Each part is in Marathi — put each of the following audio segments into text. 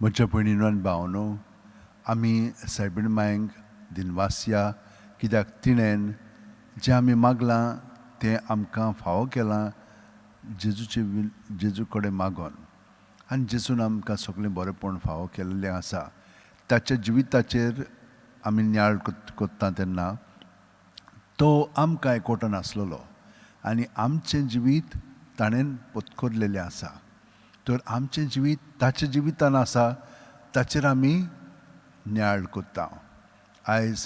म्हज्या भयणीनो आनी भावनो, आमी सायबीण मांयक दिनवास या, कित्याक तिणें जें आमी मागलां तें आमकां फावो केलां जेजू कडेन मागोन. आनी जेजून आमकां सगळें बरेंपण फावो केल्लें आसा. ताच्या जिविताचेर आमी नियाळ कोत्ता तेन्ना तो आमकां एकवटो नासलेलो आनी आमचें जिवीत ताणें पत्करलेलें आसा. तर आमचें जिवीत ताच्या जिवितान आसा, ताचेर आमी नियाळ कोत्ता. आयज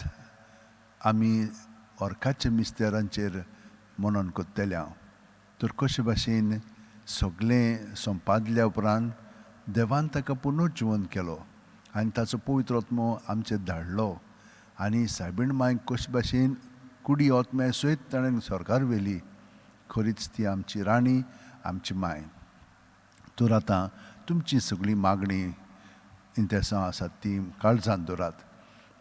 आमी ऑर्काच्या मिस्तेरांचेर मनन कोत्तेल्या. तर कशे भाशेन सगळें संपादल्या उपरांत देवान ताका पुनर्जिवन केलो आनी ताचो पवित्र आत्मो आमचेर धाडलो. आनी सायबीण मांयक कशे भाशेन कुडी ओतम्या सयत ताणें स्वर्गार व्हेली. खरीच ती आमची राणी, आमची माय. तर आतां तुमची सगळी मागणी इंतेसां आसात ती काळजांत दवरात.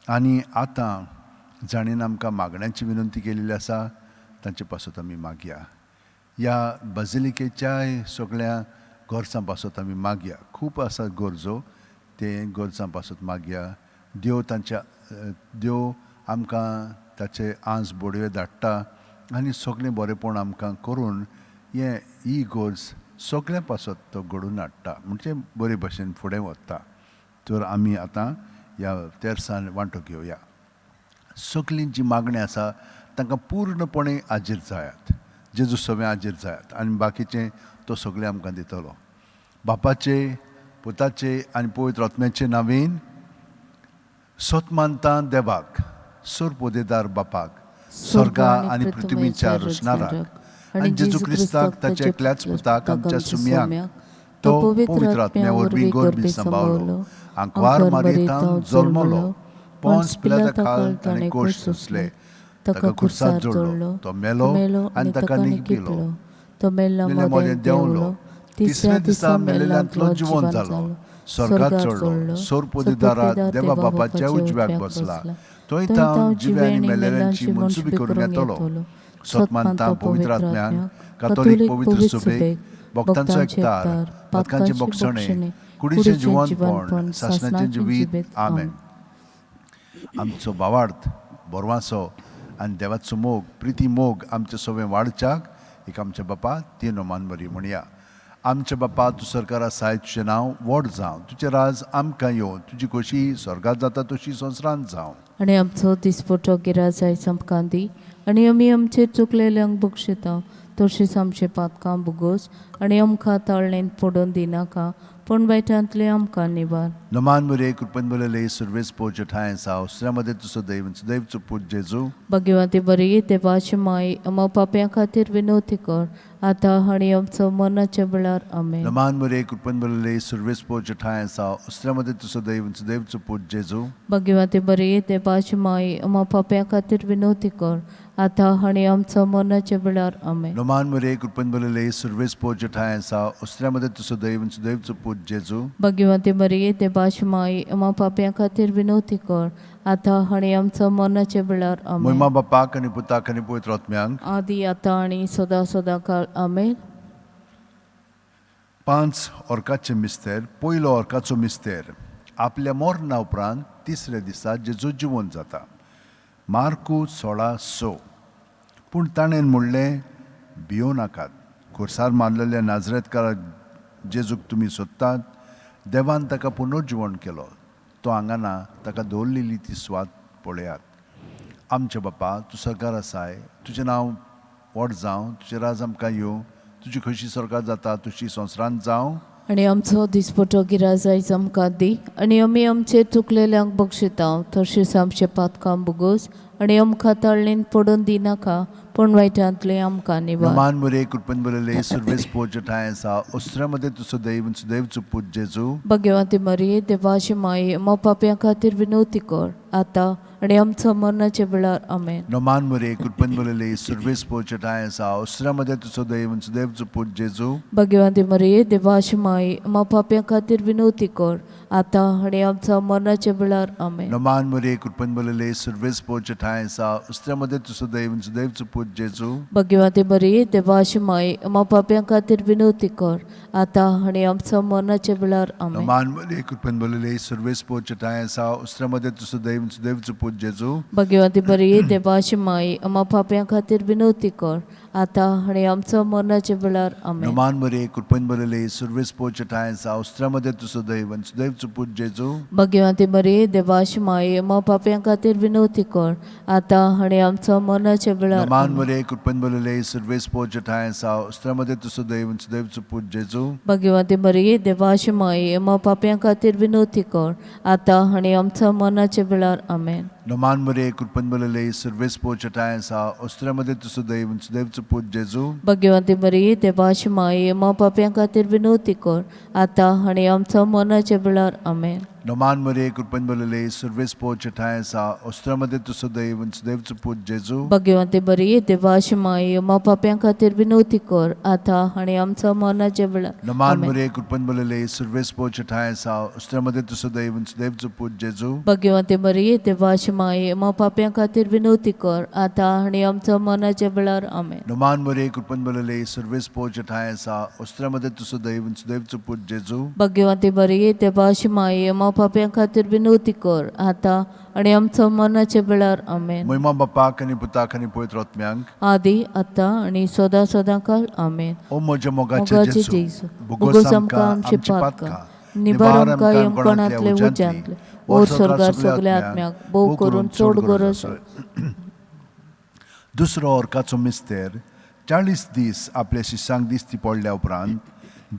आनी आतां जाणेन आमकां मागण्यांची विनंती केलेली आसा तांचे पासत आमी मागया. ह्या बजिलिकेच्याय सगळ्या गोरसां पासत आमी मागया. खूब आसात गोरजो, ते गोरजां पासत मागया. देव आमकां ताचे आंज बोडवे धाडटा आनी सगळें बरेंपण आमकां करून ही गोरज सगळ्यां पासत तो घडोवन हाडटा, म्हणजे बरे भाशेन फुडें वता. तर आमी आतां ह्या तेर्सान वांटो घेवया. सगळीं जी मागणी आसा तांकां पूर्णपणे हाजीर जायात. जेजू सगळें हाजीर जायात आनी बाकीचें तो सगळें आमकां दितलो. बापाचे, पुताचे आनी पवित्र आत्म्याचे नांवेन सोत मानता देवाक, सोर पोदेदार बापाक, स्वर्गा आनी पृथ्वीच्या रचणाराक आनी जेजू क्रिस्ताक ताच्या एकल्याच पुताक आमच्या सुमयाक तो पवित्र आत्म्या वरवीं गोरबी सांबाळलो, आंकवार मारयेंत जल्मलो, पोंस पिलाता खाल ताणें कोश सोंसले, ताका खुर्सार जोडलो, तो मेलो आनी ताका न्हिदपिलो, तो मेल्ल्या मोदें देंवलो, तिसऱ्या दिसा मेल्ल्यांतलो जिवंत जालो, स्वर्गात चडलो, सोर पोदेदारा देवा बापाच्या उजव्याक बसला, थंय तांव जिवे आनी मेल्लेल्यांची मनसुबी करून येतलो. सोत मानता पवित्र आत्म्याक, कातोलीक पवित्र सुबेक, भक्तांचो एकतार, पातकांचे बोगसणे, कुडीचें जिवंतपण, सासणाचें जिवीत. आमेन. आमचो भावार्थ बोरवासो आनी देवाचो मोग, प्रिती मोग आमचें सगळें वाडच्याक एक आमच्या बापा ती नोमान बरी म्हणया. आमचे बापा तूं सरकार आसाय, तुजें नांव व्हड जावं, तुजें राज आमकां येवं, तुजी खोशी स्वर्गांत जाता तशी संवसारांत जावं. आनी आमचो दिसपटो गिराज आयज आमकां दी, आनी आमी आमचेर चुकलेल्यांक बक्षिता, तशींच आमचे पातकां बुगोस, आनी आमकां ताळणेंत पडोवन दिनाका, पण वायटांतले आमकां निवार. नमान बरे कृपन बरले सर्वेस पोच ठाय साव श्रमदे तुसो दैवचो पूज जेजू. भगवती बरी देवाची माय, अमा पाप्यां खातीर विनवती कर, आतां आनी आमचो मरणाच्या वेळार. आमेन. नमान बरे कृपन बरले सर्वेस पोच ठाय साव श्रमदे तुसो दैवचो पूज जेजू. भगवती बरी देवाची माय, अमा पाप्यां खातीर विनवती कर, आतां आनी आमचो मरणाच्या वेळार. आमेन. नमान बरे कृपन बरले सर्वेस पोच ठाय साव श्रमदे तुसो दैवचो पूज जेजू. भगवती बरी देवाची माय, अमा पाप्यां खातीर विनवती कर, आतां आनी आमचो मरणाच्या वेळार. आमेन. महिमा बापाक आनी पुताक आनी पवित्र आत्म्यांक आदी आतां आनी सदां काळ. आमेन. 5 ऑर्काचे मिस्तेर. पयलो ऑर्काचो मिस्तेर. आपल्या मरणा उपरांत तिसऱ्या दिसा जेजू जिवंत जाता. मार्कू 16:6. पूण ताणें म्हणलें, भियो नाकात. खुर्सार मारलेल्या नाजरेतकार जेजूक तुमी सोदतात. देवान ताका पुनर्जिवण केलो. तो हांगा ना, ताका दवरलेली ती स्वात पळयात. आमचे बापा तूं सरकार आसाय, तुजें नांव व्हड जावं, तुजें राज आमकां येवं, तुजी खोशी स्वर्गांत जाता तशी संवसारांत जावं. आनी आमचो दिसपटो गिराज आयज आमकां दी, आनी आमी आमचेर चुकलेल्यांक बक्षिता, तशींच आमचे पातकां बुगोस, आनी आमकां ताळणेंत पडोवन दिनाका, पण वायटांतले आमकां निवार. नमान बरे कृपन बरले सर्वेस पोच ठाय सा उस्त्रामध्ये तुसो दैवचो पूज जेजू. भगवती मरी देवाची माय, अमा पाप्यां खातीर विनवती कर, आतां आनी आमचो मरणाच्या वेळार. आमेन. नमान बरे कृपन बरले सर्वेस पोच ठाय सा उस्त्रामध्ये तुसो दैवचो पूज जेजू. भगवती मरी देवाची माय, अमा पाप्यां खातीर विनवती कर, आतां आनी आमच्या मरणाच्या वेळार आमेन. नमान मरे कृपन बलले सर्वेस पोच ठायसा उस्त्र्यामध्ये तुझं दैवचं पूज जेजू भाग्यवती मरिये देवाची माय आम्हा पाप्यां खातीर विनवती कर आतां आनी आमच्या मरणाच्या वेळार आमेन. नमान मरे कृपन बलले सर्वेस पोच ठायसा उस्त्र्यामध्ये तुझं दैवचं पूज जेजू भाग्यवती मरिये देवाची माय आम्हा पाप्यां खातीर विनवती कर आतां आनी आमच्या मरणाच्या वेळार आमेन. नमान मरे कृपन बलले सर्वेस पोच ठायसा उस्त्र्यामध्ये तुझं दैवचं पूज जेजू भाग्यवती मरिये देवाची माय आम्हा पाप्यां खातीर विनवती कर आतां आनी आमच्या मरणाच्या वेळार नमान आमेन. मरे कृपन बलले सर्वेस पोच ठायसा उस्त्र्यामध्ये तुझं दैवचं पूज जेजू भाग्यवती मरिये देवाची माय आम्हा पाप्यां खातीर विनवती कर आतां आनी आमच्या मरणाच्या वेळार आमेन. नमान मरे कृपन बलले सर्वेस पोच ठायसा उस्त्र्यामध्ये तुझं दैवचं पूज जेजू भाग्यवती मरिये देवाची माय आम्हा पाप्यां खातीर विनवती कर आतां आनी आमच्या मरणाच्या वेळार आमेन. नमान मरे कृपन बलले सर्वेस पोच ठायसा उस्त्र्यामध्ये तुझं दैवचं पूज जेजू भाग्यवती मरिये देवाची माय आम्हा पाप्यां खातीर विनवती कर आतां आनी आमच्या मरणाच्या वेळार नमान आमेन. मरे कृपन बलले सर्वेस पोच ठायसा उस्त्र्यामध्ये तुझं दैवचं पूज जेजू भाग्यवती मरिये देवाची माय आम्हा पाप्यां खातीर विनवती कर आतां आनी आमच्या मरणाच्या वेळार आमेन. नमान मरे कृपन बलले सर्वेस पोच ठायसा उस्त्र्यामध्ये तुझं दैवचं पूज जेजू भाग्यवती मरिये देवाची माय आम्हा पाप्यां खातीर विनवती कर आतां आनी आमच्या मरणाच्या वेळार आमेन. महिमा बापाक आनी पुताक आनी पवित्र आत्म्यांक आदी आतां आनी सदां सदांकाल आमेन. ओ म्हज्या मोगाचे मोगाचे जेजू जेजू बुगोस आमकां आमकां आमची आमची पातकां पातकां निबार निबार आमकां आमकां यमकणांतले उज्यांतले ओ स्वर्गार सगल्या आत्म्याक भोव करून चड गरज दुसरो ओर्काचो मिस्तेर 40 दीस आपल्या शिसांक दिसती पडल्या उपरांत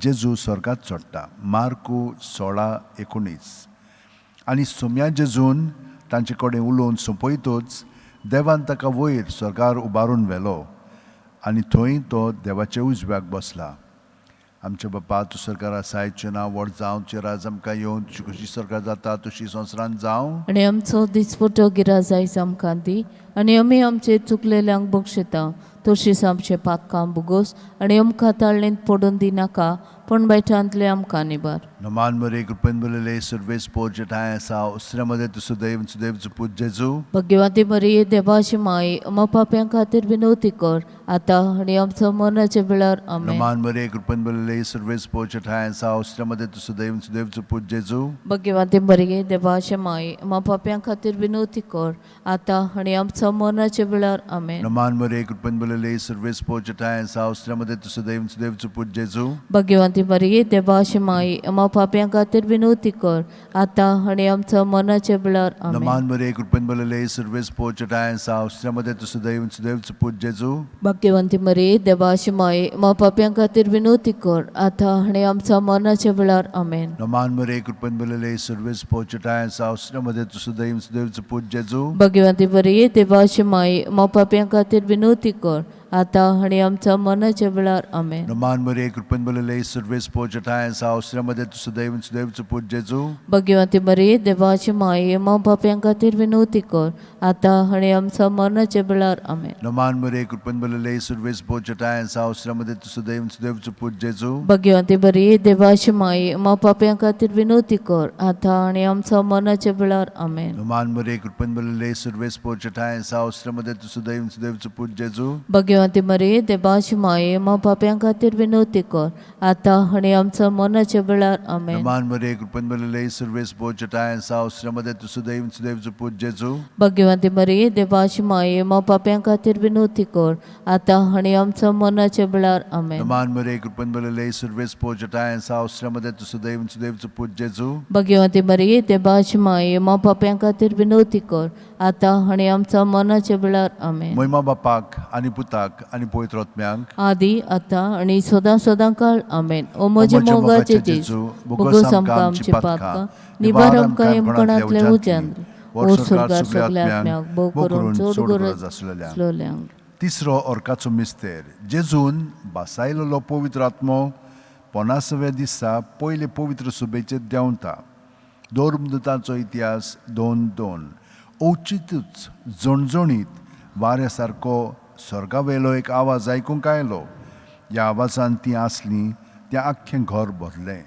जेजू स्वर्गात चडटा. मार्कू 16:19. आनी सोम्या जेजून तांचे कडेन उलोवन सोंपयतूच देवान ताका वयर स्वर्गार उबारून व्हेलो आनी थंय तो देवाच्या उजव्याक बसला. आमचे बापा तूं स्वर्गार आसा आयचें नांव व्हड जावं तुजें राज आमकां येवन तुजी कशी स्वर्गार जाता तशी संवसारांत जावं. आनी आमचो दिसपटो गिराज आयज आमकां दी आनी आमी आमचे चुकलेल्यांक बक्षिता तशींच आमचे पातकां बुगोस आनी आमकां ताळणेंत पडून दिनाका पण बैठांतले आमकां निबार. नमान मरे कृपेन बलले सर्वेस पोच ठाय आसा उस्त्र्यामध्ये तुझं दैवचं पूज जेजू भाग्यवती मरिये देवाची माय आम्हा पाप्यां खातीर विनवती कर आतां आनी आमच्या मरणाच्या वेळार आमेन. नमान मरे कृपेन बलले सर्वेस पोच ठाय आसा उस्त्र्यामध्ये तुझं दैवचं पूज जेजू भाग्यवती मरिये देवाची माय आम्हा पाप्यां खातीर विनवती कर आतां आनी आमच्या मरणाच्या वेळार आमेन. नमान मरे कृपेन बलले सर्वेस पोच ठाय आसा उस्त्र्यामध्ये तुझं दैवचं पूज जेजू भाग्यवती मरिये देवाची माय आम्हा पाप्यां खातीर विनवती कर आतां आनी आमच्या मरणाच्या वेळार आमेन. नमान मरे कृपेन बलले सर्वेस पोच ठाय आसा उस्त्र्यामध्ये तुझं दैवचं पूज जेजू भाग्यवती मरिये देवाची माय आम्हा पाप्यां खातीर विनवती कर आतां आनी आमच्या मरणाच्या वेळार आमेन. नमान मरे कृपेन बलले सर्वेस पोच ठाय आसा उस्त्र्यामध्ये तुझं दैवचं पूज जेजू भाग्यवती मरिये देवाची माय आम्हा पाप्यां खातीर विनवती कर आतां आनी आमच्या मरणाच्या वेळार आमेन. नमान मरे कृपेन बलले सर्वेस पोच ठाय आसा उस्त्र्यामध्ये तुझं दैवचं पूज जेजू भाग्यवती मरिये देवाची माय आम्हा पाप्यां खातीर विनवती कर आतां आनी आमच्या मरणाच्या वेळार आमेन. नमान मरे कृपेन बलले सर्वेस पोच ठाय आसा उस्त्र्यामध्ये तुझं दैवचं पूज जेजू भाग्यवती मरिये देवाची माय आम्हा पाप्यां खातीर विनवती कर आतां आनी आमच्या मरणाच्या वेळार आमेन. नमान मरे कृपेन बलले सर्वेस पोच ठाय आसा उस्त्र्यामध्ये तुझं दैवचं पूज जेजू भाग्यवती मरिये देवाची माय आम्हा पाप्यां खातीर विनवती कर आतां आनी आमच्या मरणाच्या वेळार आमेन. नमान मरे कृपेन बलले सर्वेस पोच ठाय आसा उस्त्र्यामध्ये तुझं दैवचं पूज जेजू भाग्यवती मरिये देवाची माय आम्हा पाप्यां खातीर विनवती कर आतां आनी आमच्या मरणाच्या वेळार आमेन. नमान मरे कृपेन बलले सर्वेस पोच ठाय आसा उस्त्र्यामध्ये तुझं दैवचं पूज जेजू भाग्यवती मरिये देवाची माय आम्हा पाप्यां खातीर विनवती कर आतां आनी आमच्या मरणाच्या वेळार आमेन. महिमा बापाक आनी पुताक आनी पवित्र आत्म्यांक आदी आतां आनी सदां सदांकाळ आमेन. ओ म्हजे मोगाचे जेजू बुगोस आमकां आमची पातकां निबार आमकां यमकणांतले उज्यांतले ओ स्वर्गार सगल्या आत्म्याक भोव करून चड गरज आसलेल्यांक. तिसरो ओर्काचो मिस्तेर जेजून बसायलो पवित्र आत्मो 50व्या दिसा पयले पवित्र सुबेचे देंवता. दोरमदताचो इतिहास 2:2. औचितूच जणजणीत वाऱ्या सारको स्वर्गावेलो एक आवाज आयकूंक आयलो. ह्या आवाजान ती आसली तें आख्खें घर भरलें.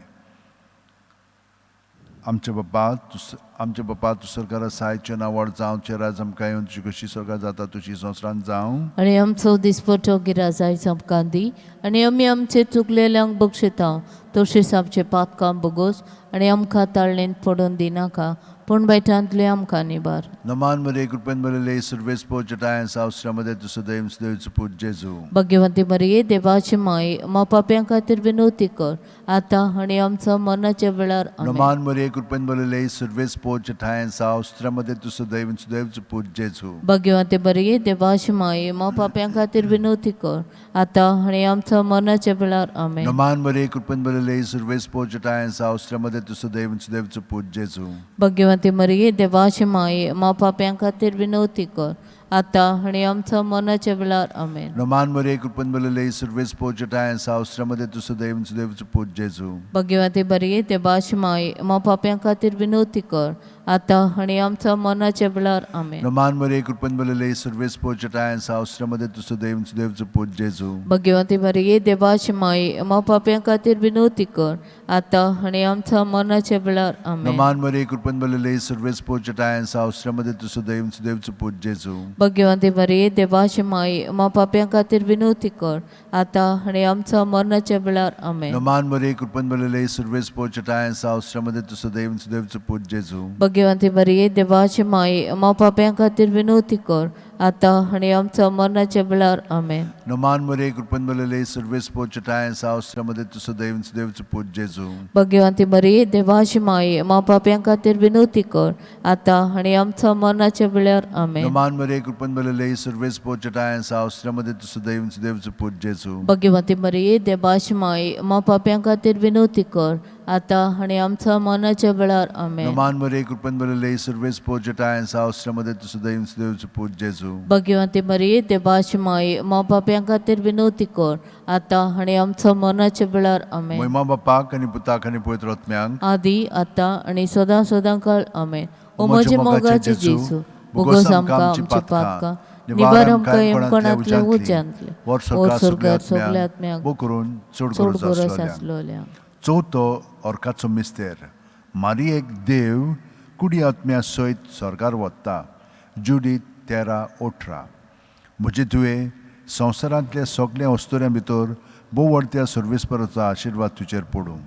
आमचे बापा तूं सरकार आसायचे नांवाड जावं चे राज आमकां येवन तुजी कशी सरकार जाता तुजी संवसारांत जावं आनी आमचो दिसपटो गिराज आयज आमकां दी आनी आमी आमचे चुकलेल्यांक बक्षिता तशेंच आमचे पातकां बोगोस आनी आमकां ताळणेंत पडोवन दिनाका पूण वायटांतले आमकां निबार. नमान मरे कृपेन बरले सर्वेस पोचटाय सावस्रामध्ये तू सदैव सदैवच पूज जेजू भाग्यवंती मरिये देवाची माय मा पाप्यां खातीर विनवती कर आतां आनी आमच्या मरणाच्या वेळार आमेन. नमान मरे कृपेन बरले सर्वेस पोचटाय सावस्रामध्ये तू सदैव सदैवच पूज जेजू भाग्यवंती मरिये देवाची माय मा पाप्यां खातीर विनवती कर आतां आनी आमच्या मरणाच्या वेळार आमेन. नमान मरे कृपेन बरले सर्वेस पोचटाय सावस्रामध्ये तू सदैव सदैवच पूज जेजू भाग्यवंती मरिये देवाची माय मा पाप्यां खातीर विनवती कर आतां आनी आमच्या मरणाच्या वेळार आमेन. नमान मरे कृपेन बरले सर्वेस पोचटाय सावस्रामध्ये तू सदैव सदैवच पूज जेजू भाग्यवंती मरिये देवाची माय मा पाप्यां खातीर विनवती कर आतां आनी आमच्या मरणाच्या वेळार आमेन. नमान मरे कृपेन बरले सर्वेस पोचटाय सावस्रामध्ये तू सदैव सदैवच पूज जेजू भाग्यवंती मरिये देवाची माय मा पाप्यां खातीर विनवती कर आतां आनी आमच्या मरणाच्या वेळार आमेन. नमान मरे कृपेन बरले सर्वेस पोचटाय सावस्रामध्ये तू सदैव सदैवच पूज जेजू भाग्यवंती मरिये देवाची माय मा पाप्यां खातीर विनवती कर आतां आनी आमच्या मरणाच्या वेळार आमेन. नमान मरे कृपेन बरले सर्वेस पोचटाय सावस्रामध्ये तू सदैव सदैवच पूज जेजू भाग्यवंती मरिये देवाची माय मा पाप्यां खातीर विनवती कर आतां आनी आमच्या मरणाच्या वेळार आमेन. नमान मरे कृपेन बरले सर्वेस पोचटाय सावस्रामध्ये तू सदैव सदैवच पूज जेजू भाग्यवंती मरिये देवाची माय मा पाप्यां खातीर विनवती कर आतां आनी आमच्या मरणाच्या वेळार आमेन. नमान मरे कृपेन बरले सर्वेस पोचटाय सावस्रामध्ये तू सदैव सदैवच पूज जेजू भाग्यवंती मरिये देवाची माय मा पाप्यां खातीर विनवती कर आतां आनी आमच्या मरणाच्या वेळार आमेन. नमान मरे कृपेन बरले सर्वेस पोचटाय सावस्रामध्ये तू सदैव सदैवच पूज जेजू भाग्यवंती मरिये देवाची माय मा पाप्यां खातीर विनवती कर आतां आनी आमच्या मरणाच्या वेळार आमेन. महिमा बापाक आनी पुताक आनी पवित्र आत्म्यांक आदी आतां आनी सदां सदां काळ आमेन. ओ म्हजे मोगाचे जेजू बोगस आमकां आमची पातकां निबार आमकां येमकोणांतले उज्यांतले वर ओ स्वर्गात सगल्या सगळ्या आत्म्यांक बो करून चड चड गरज गरज आसलेल्या आसलोल्या. चवथो ओर्काचो मिस्तेर मारियेक देव कुडी आत्म्या सयत स्वर्गार वता जुडी 13:18 म्हजे तुवें संवसारांतल्या सगळ्या वस्तुऱ्यां भितर भोव व्हडत्या सर्वेस्पराचो आशिर्वाद तुजेर पडूं.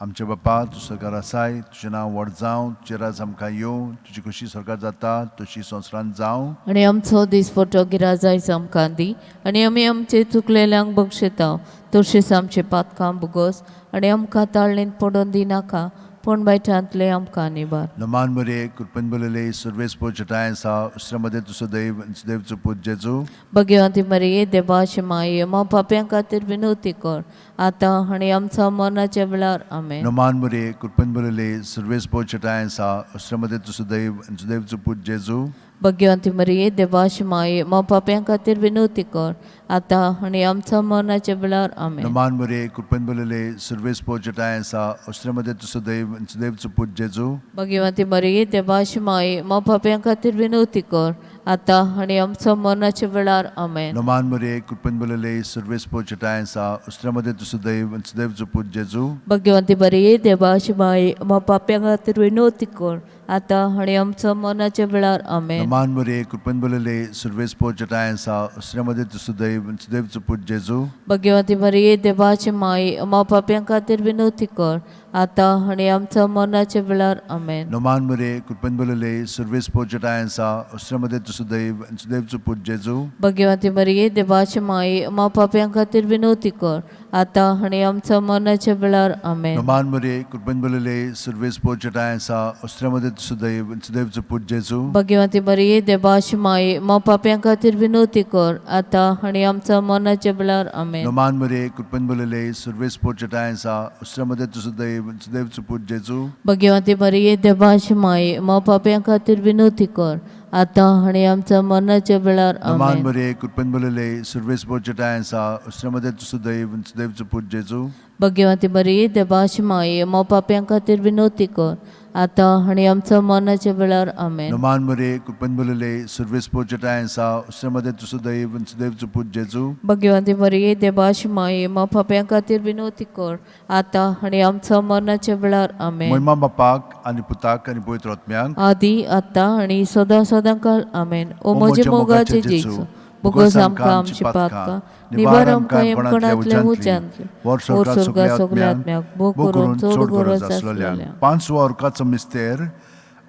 आमचे बापा तूं सरकार आसाय तुजें नांव व्हड जावं तुजें राज आमकां येवं तुजी कशी सरकार जाता तशी संवसारांत जावं आनी आमचो दिसपटो गिराज आयज आमकां दी आनी आमी आमचे चुकलेल्यांक बक्षिता तशेंच आमचे पातकां बुगोस आनी आमकां ताळणेंत पडोवन दिनाका पूण वायटांतले आमकां निबार. नमान मरे कृपेन बरले सर्वेस पोचटाय सावस्रामध्ये तू सदैव सदैवच पूज जेजू भाग्यवंती मरिये देवाची माय मा पाप्यां खातीर विनवती कर आतां आनी आमच्या मरणाच्या वेळार आमेन. नमान मरे कृपेन बरले सर्वेस पोचटाय सावस्रामध्ये तू सदैव सदैवच पूज जेजू भाग्यवंती मरिये देवाची माय मा पाप्यां खातीर विनवती कर आतां आनी आमच्या मरणाच्या वेळार आमेन. नमान मरे कृपेन बरले सर्वेस पोचटाय सावस्रामध्ये तू सदैव सदैवच पूज जेजू भाग्यवंती मरिये देवाची माय मा पाप्यां खातीर विनवती कर आतां आनी आमच्या मरणाच्या वेळार आमेन. नमान मरे कृपेन बरले सर्वेस पोचटाय सावस्रामध्ये तू सदैव सदैवच पूज जेजू भाग्यवंती मरिये देवाची माय मा पाप्यां खातीर विनवती कर आतां आनी आमच्या मरणाच्या वेळार आमेन. नमान मरे कृपेन बरले सर्वेस पोचटाय सावस्रामध्ये तू सदैव सदैवच पूज जेजू भाग्यवंती मरिये देवाची माय मा पाप्यां खातीर विनवती कर आतां आनी आमच्या मरणाच्या वेळार आमेन. नमान मरे कृपेन बरले सर्वेस पोचटाय सावस्रामध्ये तू सदैव सदैवच पूज जेजू भाग्यवंती मरिये देवाची माय मा पाप्यां खातीर विनवती कर आतां आनी आमच्या मरणाच्या वेळार आमेन. नमान मरे कृपेन बरले सर्वेस पोचटाय सावस्रामध्ये तू सदैव सदैवच पूज जेजू भाग्यवंती मरिये देवाची माय मा पाप्यां खातीर विनवती कर आतां आनी आमच्या मरणाच्या वेळार आमेन. नमान मरे कृपेन बरले सर्वेस पोचटाय सावस्रामध्ये तू सदैव सदैवच पूज जेजू भाग्यवंती मरिये देवाची माय मा पाप्यां खातीर विनवती कर आतां आनी आमच्या मरणाच्या वेळार नमान आमेन. मरे कृपेन बरले सर्वेस पोचटाय सावस्रामध्ये तू सदैव सदैवच पूज जेजू भाग्यवंती मरिये देवाची माय मा पाप्यां खातीर विनवती कर आतां आनी आमच्या मरणाच्या वेळार आमेन. नमान मरे कृपन बोलले सर्वेस पोचटाय सा उसमध्ये तुझं दैव सुदैवचं पूज जेजू भगवंती मरिये देवाची माये मा पाप्यां खातीर विनवती कर आतां आनी आमच्या मरणाच्या वेळार आमेन. महिमा बापाक आणि पुताक आणि पवित्र आत्म्यांक आदी आतां आनी सदां सदांकाळ आमेन. ओ म्हजे मोगाचे जेजू भोगोस आमकां आमची पातकां निबार आमकां येमकणांतले उज्यांतले वर स्वर्गा सगल्या आत्म्याक भोग करून चड गरज आसलेल्या. 5 वर्गाचो मिस्तेर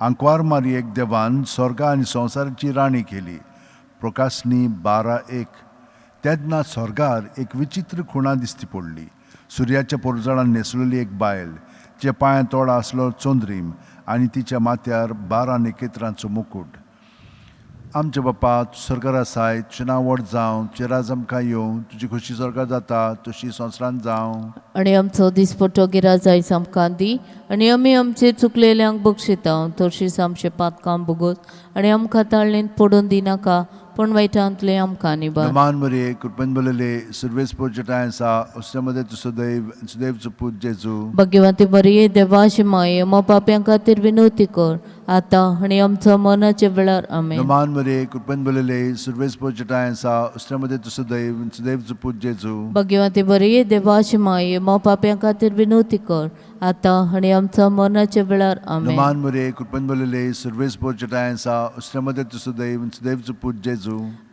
आंकवार मारयेक देवान स्वर्गा आनी संवसाराची राणी केली. प्रकाशनी 12:1. तेन्ना स्वर्गार एक विचित्र खुणा दिश्टी पडली. सुर्याच्या पोरजळान न्हेसलेली एक बायल, जे पांयां तोडा आसलो चोंद्रीम आनी तिच्या माथ्यार 12 नखेत्रांचो मुकुट. आमचे बापा तूं स्वर्गार आसाय, तुजें नांव व्हड जावं, तुजें राज आमकां येवं, तुजी खोशी स्वर्गार जाता तशी संवसारांत जावं. आनी आमचो दिसपट्टो गिराज आयज आमकां दी आनी आमी आमचे चुकलेल्यांक बक्षिता तशीच आमचे पातकां भोगोस आनी आमकां ताळणेन पडून दिनाका पण वायटांतले आमकां निबार. नमान मरे कृपन बोलले सर्वेस पोचटाय सा उसमध्ये तुझं दैव सुदैवचं पूज जेजू भगवंती मरिये देवाची माये मा पाप्यां खातीर विनवती कर आतां आनी आमच्या मरणाच्या वेळार आमेन. नमान मरे कृपन बोलले सर्वेस पोचटाय सा उसमध्ये तुझं दैव सुदैवचं पूज जेजू भगवंती मरिये देवाची माये मा पाप्यां खातीर विनवती कर आतां आनी आमच्या मरणाच्या वेळार आमेन. नमान मरे कृपन बोलले सर्वेस पोचटाय सा उसमध्ये तुझं दैव सुदैवचं पूज जेजू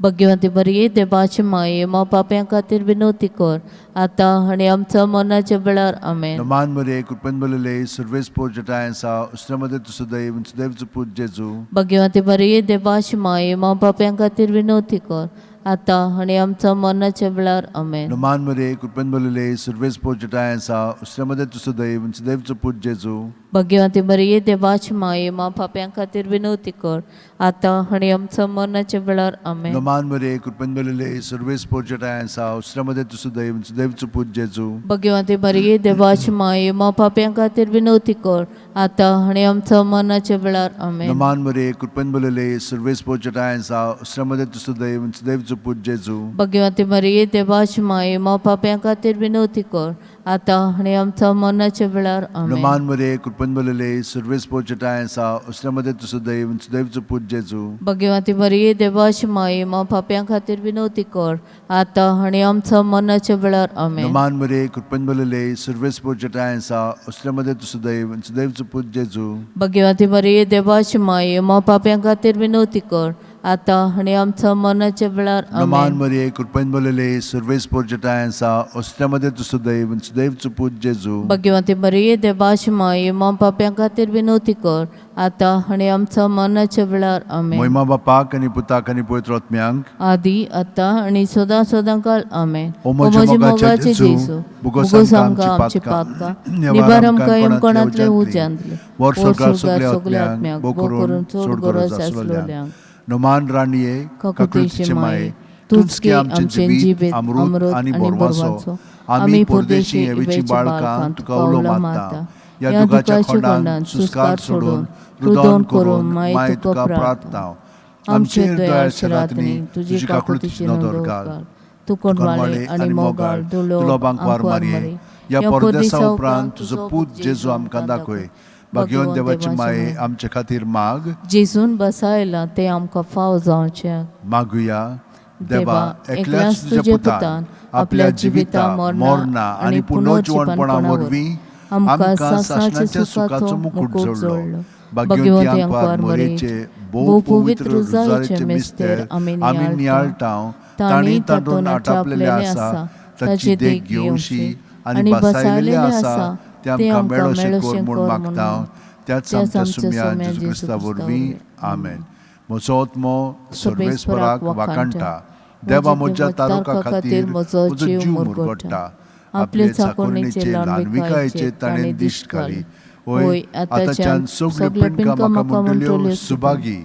भगवंती मरिये देवाची माये मा पाप्यां खातीर विनवती कर आतां आनी आमच्या मरणाच्या वेळार आमेन. नमान मरे कृपन बोलले सर्वेस पोचटाय सा उसमध्ये तुझं दैव सुदैवचं पूज जेजू भगवंती मरिये देवाची माये मा पाप्यां खातीर विनवती कर आतां आनी आमच्या मरणाच्या वेळार आमेन. नमान मरे कृपन बोलले सर्वेस पोचटाय सा उसमध्ये तुझं दैव सुदैवचं पूज जेजू भगवंती मरिये देवाची माये मा पाप्यां खातीर विनवती कर आतां आनी आमच्या मरणाच्या वेळार आमेन. नमान मरे कृपन बोलले सर्वेस पोचटाय सा उसमध्ये तुझं दैव सुदैवचं पूज जेजू भगवंती मरिये देवाची माये मा पाप्यां खातीर विनवती कर आतां आनी आमच्या मरणाच्या वेळार आमेन. नमान मरे कृपन बोलले सर्वेस पोचटाय सा उसमध्ये तुझं दैव सुदैवचं पूज जेजू भगवंती मरिये देवाची माये मा पाप्यां खातीर विनवती कर आतां आनी आमच्या मरणाच्या वेळार आमेन. नमान मरे कृपन बोलले सर्वेस पोचटाय सा उसमध्ये तुझं दैव सुदैवचं पूज जेजू भगवंती मरिये देवाची माये मा पाप्यां खातीर विनवती कर आतां आनी आमच्या मरणाच्या वेळार आमेन. नमान मरे कृपन बोलले सर्वेस पोचटाय सा उसमध्ये तुझं दैव सुदैवचं पूज जेजू भगवंती मरिये देवाची माये मा पाप्यां खातीर विनवती कर आतां आनी आमच्या मरणाच्या वेळार नमान आमेन. मरे कृपन बोलले सर्वेस पोचटाय सा उसमध्ये तुझं दैव सुदैवचं पूज जेजू भगवंती मरिये देवाची माये मा पाप्यां खातीर विनवती कर आतां आनी आमच्या मरणाच्या वेळार आमेन. महिमा बापाक आणि पुताक आणि पवित्र आत्म्यांक आदी आतां आनी सदां सदांकाळ आमेन. ओ म्हजे मोगाचे जेजू भोगोस आमकां आमची पातकां निबार आमकां येमकणांतले उज्यांतले वर स्वर्गार सगळ्या सगल्या आत्म्याक भोग करून चड गरज आसलेल्यांक. नमान राणीये काकुतीचे माये तूच की आमचे जिबेत अमृत आनी बोरवाचो आमी परदेशी येवेची बाळकां तुका उलो मारता. या दुखाच्या खोंडांत सुस्कार सोडून रुदन करून माये तुका प्रार्थना. आमचे दयाळशे रातनी तुजी काकुतीची नदर घाल. तू कोणवाळे आनी मोगाळ दुर्लभ आंकवार मारये या परदेसा उपरांत तुजो पूत जेजू आमकां दाखय. भगवंत देवाची माये आमचे खातीर माग. जेजून बसायला ते आमकां फाव जावचें. मागुया देवा एकल्याच तुजे पुतान आपल्या जिविता मरणा आनी पुनर्जीवनपणा वरवीं आमकां सासणाच्या सुखाचो मुकुट जोडलो. भगवंती आंकवार मरेचे भोव पवित्र रुजाचें मिस्तेर आमी नियाळटाव. तांणी तातूंत आटापलेले आसा ताची देख घेवशी आनी बसायलेले आसा ते आमकां मेळोशें कर म्हूण मागता. त्याच आमच्या सुम्या जेजू क्रिस्ता वरवीं आमेन. म्हजो आत्मो सर्वेस्पराक वाखाणटा. देवा म्हज्या तारुका खातीर म्हजो जीव मुरगोडटा. आपले चाकोणेचे ल्हानविकायेचे ताणें दिश्ट घाली. होय आतांच्यान सगळे पिणकां म्हाका म्हणटल्यो सुभागी.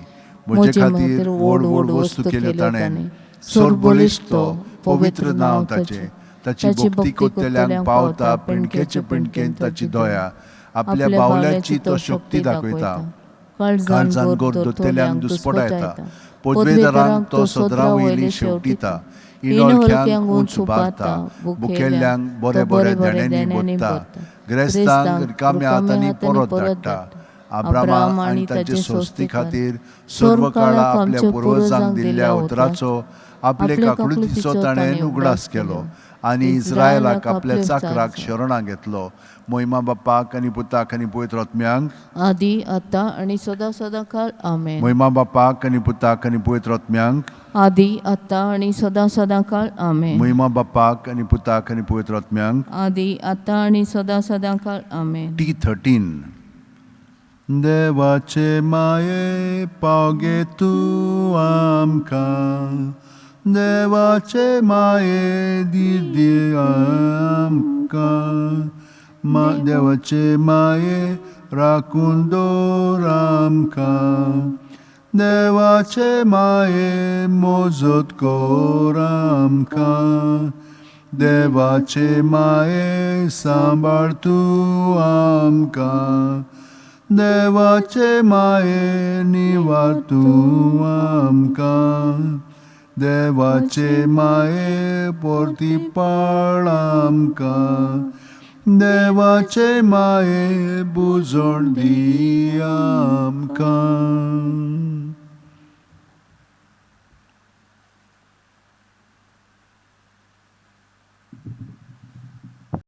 म्हजे खातीर व्हड व्हड वस्तू केल्यो ताणें. सोर्बोलिश्ट तो पवित्र नांव ताचें. ताची भक्ती कोत्तेल्यांक पावता पिणकेचे पिणकेन ताची दोया. आपल्या बावल्याची तो शक्ती दाखयता. काळजान गोर दोत्तेल्यांक दुस्पटायता. पोदवेदारांक तो सदरा वयली शेवटिता. इणोळख्यांक उंच उबारता. भुकेल्ल्यांक बरे बरे देण्यांनी भरता. गिरेस्तांक रिकाम्या हातांनी परत धाडटा. अब्राम आनी ताचे सोस्ती खातीर सर्व काळाक आपल्या पुर्वजांक दिल्ल्या उतराचो आपले काकुळतीचो ताणें उगडास केलो आनी इस्रायलाक आपल्या चाकराक शरणा घेतलो. मोहिमा बापाक आनी पुताक आनी पवित्र आत्म्यांक, आदी आतां आनी सदां सदां काळ आमेन. मोहिमा बापाक आनी पुताक आनी पवित्र आत्म्यांक, आदी आतां आनी सदां सदां काळ आमेन. मोहिमा बापाक आनी पुताक आनी पवित्र आत्म्यांक. आदी आतां आनी सदां सदां काळ आमेन. T13. देवाचे माये पावगे तूं आमकां, देवाचे माये दिदी आमकां, देवाचे माये राखून दवर आमकां, देवाचे माये मोजत कोर आमकां, देवाचे माये सांबाळ तूं आमकां, देवाचे माये निवार तूं आमकां, देवाचे माये परती पाळ आमकां, देवाचे माये बुजोण दी आमकां.